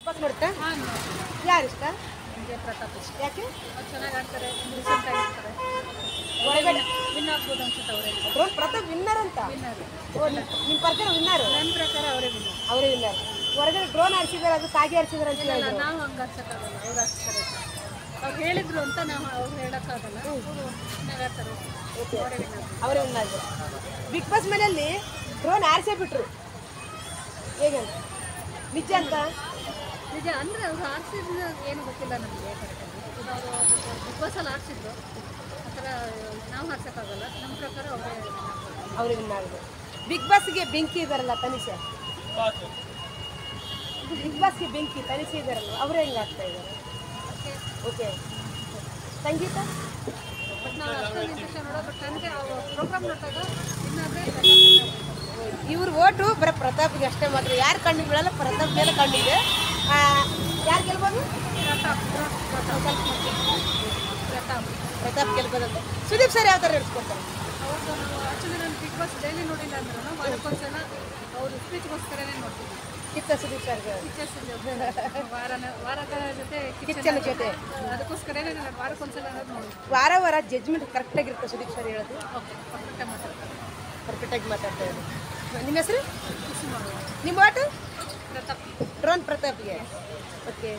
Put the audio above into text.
Boss ನೋಡ್ತಾ ಹಾಂ ಯಾರು ಇಷ್ಟ? ನನಗೆ ಪ್ರತಾಪ್ ಇಷ್ಟ. ಯಾಕೆ? ಅವ್ರು ಚೆನ್ನಾಗಿ ಆಡ್ತಾರೆ, ರೀಸೆಂಟ್ ಆಗಿರ್ತಾರೆ. ಹೊರಗಡೆ ವಿನ್ ಆಗ್ಬೋದು ಅನ್ಸುತ್ತೆ ಅವರೇ ಡ್ರೋನ್ ಪ್ರತಾಪ್ ವಿನ್ನರ್ ಅಂತ. ವಿನ್ನರ್. ನಿಮ್ಮ ಪ್ರಕಾರ ವಿನ್ನರ್? ನನ್ನ ಪ್ರಕಾರ ಅವರೇ ವಿನ್ನರ್. ಅವರೇ ವಿನ್ನರ್. ಹೊರಗಡೆ ಡ್ರೋನ್ ಆಡ್ಸಿದಾರೆ, ಅದು ಕಾಗಿ ಆಡ್ಸಿದಾರೆ ಅಂತ ಇಲ್ಲ ಹೇಳಿದ್ರು. ನಾವು ಹಂಗೆ ಹಚ್ಚಕ್ಕಾಗಲ್ಲ, ಅವ್ರು ಹಚ್ತಾರೆ. ಅವ್ರು ಹೇಳಿದ್ರು ಅಂತ ನಾವು ಅವ್ರು ಹೇಳೋಕ್ಕಾಗಲ್ಲ. ಚೆನ್ನಾಗಿ ಆಡ್ತಾರೆ, ಅವರೇ ವಿನ್ನರ್. ಅವರೇ ವಿನ್ನರ್. ಬಿಗ್ ಬಾಸ್ ಮನೆಯಲ್ಲಿ ಡ್ರೋನ್ ಆರಿಸೇ ಬಿಟ್ರು, ಹೇಗಂತ ನಿಜ ಅಂತ? ನಿಜ ಅಂದರೆ ಅವರು ಆಡ್ಸಿದ್ದು ಏನು ಗೊತ್ತಿಲ್ಲ ನಮಗೆ ಕರೆಕ್ಟಾಗಿ. ಇದು ಅವರು ಬಿಗ್ ಬಾಸಲ್ಲಿ ಆಡ್ಸಿದ್ರು ಆ ಥರ ನಾವು ಆಡ್ಸೋಕ್ಕಾಗಲ್ಲ. ನಮ್ಮ ಪ್ರಕಾರ ಅವರೇ ವಿನ್ನರ್. ಬಿಗ್ ಬಾಸ್ಗೆ ಬೆಂಕಿ ಇದಾರಲ್ಲ ತನಿಷೆ, ಬಿಗ್ ಬಾಸ್ಗೆ ಬೆಂಕಿ ತನಿಷೆ ಇದಾರಲ್ಲ, ಅವರೇ ಹೆಂಗೆ ಆಗ್ತಾ ಇದ್ದಾರೆ? ಓಕೆ. ಸಂಗೀತ ಬಟ್ ನಾವು ಅಷ್ಟೊಂದು ಇಂಟ್ರೆಸ್ಟ್ ನೋಡೋ, ಬಟ್ ನನಗೆ ಪ್ರೋಗ್ರಾಮ್ ನೋಡಿದಾಗ ಇನ್ನಾದರೆ ಇವ್ರ ಓಟು ಬರೀ ಪ್ರತಾಪ್ಗೆ ಅಷ್ಟೇ ಮಾತ್ರ. ಯಾರು ಕಣ್ಣಿಗೆ ಬೀಳಲ್ಲ, ಪ್ರತಾಪ್ ಮೇಲೆ ಕಣ್ಣಿಗೆ. ಯಾರು ಗೆಲ್ಬೋದು? ಪ್ರತಾಪ್ ಗೆಲ್ಬೋದಂತ. ಸುದೀಪ್ ಸರ್ ಯಾವ ಥರ ನಡೆಸ್ಕೊಡ್ತಾರೆ? ಅವ್ರದ್ದು ನಾವು ಆ್ಯಕ್ಚುಲಿ ನಾನು ಬಿಗ್ ಬಾಸ್ ಡೈಲಿ ನೋಡಿಲ್ಲ ಅಂದ್ರೂ ವಾರಕ್ಕೊಂದ್ಸಲ ಅವ್ರ ಸ್ಪೀಚ್ಗೋಸ್ಕರನೇ ನೋಡ್ತೀನಿ. ಕಿತ್ತ ಸುದೀಪ್ ಸರ್ಗೆ ವಾರದ ಜೊತೆ ಕಿಚ್ಚನ ಜೊತೆ ಅದಕ್ಕೋಸ್ಕರನೇ ನಾನು ವಾರಕ್ಕೊಂದ್ಸಲ ನೋಡಿ. ವಾರ ವಾರ ಜಡ್ಜ್ಮೆಂಟ್ ಕರೆಕ್ಟಾಗಿರುತ್ತೆ ಸುದೀಪ್ ಸರ್ ಹೇಳೋದು. ಓಕೆ, ಪರ್ಫೆಕ್ಟಾಗಿ ಮಾತಾಡ್ತಾರೆ. ಪರ್ಫೆಕ್ಟಾಗಿ ಮಾತಾಡ್ತಾ ಇರೋದು. ನಿಮ್ಮ ಹೆಸರು? ಖುಷಿ ಮಾಡೋದು. ನಿಮ್ಮ ಓಟು? ಪ್ರತಾಪ್. ಡ್ರೋನ್ ಪ್ರತಾಪ್ಗೆ. ಓಕೆ.